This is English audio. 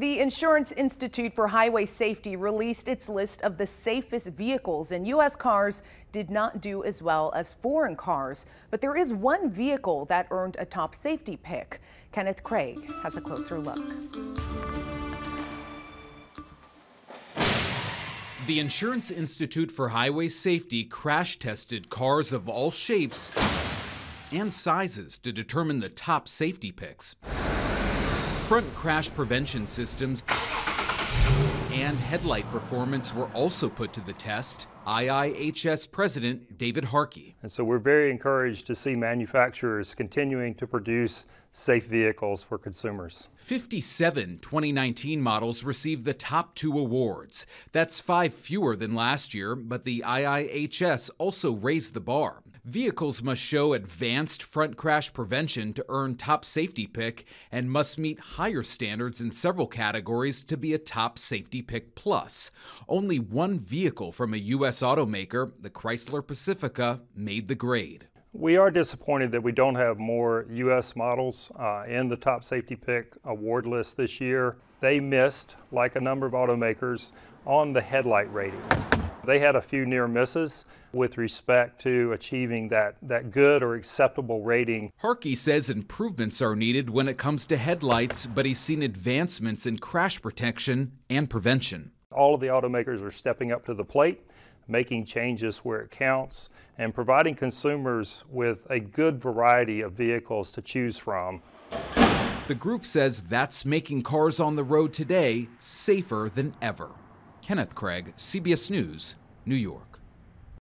The Insurance Institute for Highway Safety released its list of the safest vehicles, and U.S. cars did not do as well as foreign cars. But there is one vehicle that earned a top safety pick. Kenneth Craig has a closer look. The Insurance Institute for Highway Safety crash tested cars of all shapes and sizes to determine the top safety picks. Front crash prevention systems and headlight performance were also put to the test. IIHS President David Harkey. And so we're very encouraged to see manufacturers continuing to produce safe vehicles for consumers. 57 2019 models received the top 2 awards. That's 5 fewer than last year, but the IIHS also raised the bar. Vehicles must show advanced front crash prevention to earn top safety pick and must meet higher standards in several categories to be a top safety pick plus. Only one vehicle from a U.S. automaker, the Chrysler Pacifica, made the grade. We are disappointed that we don't have more U.S. models in the top safety pick award list this year. They missed, like a number of automakers, on the headlight rating. They had a few near misses with respect to achieving that good or acceptable rating. Harkey says improvements are needed when it comes to headlights, but he's seen advancements in crash protection and prevention. All of the automakers are stepping up to the plate, making changes where it counts, and providing consumers with a good variety of vehicles to choose from. The group says that's making cars on the road today safer than ever. Kenneth Craig, CBS News, New York.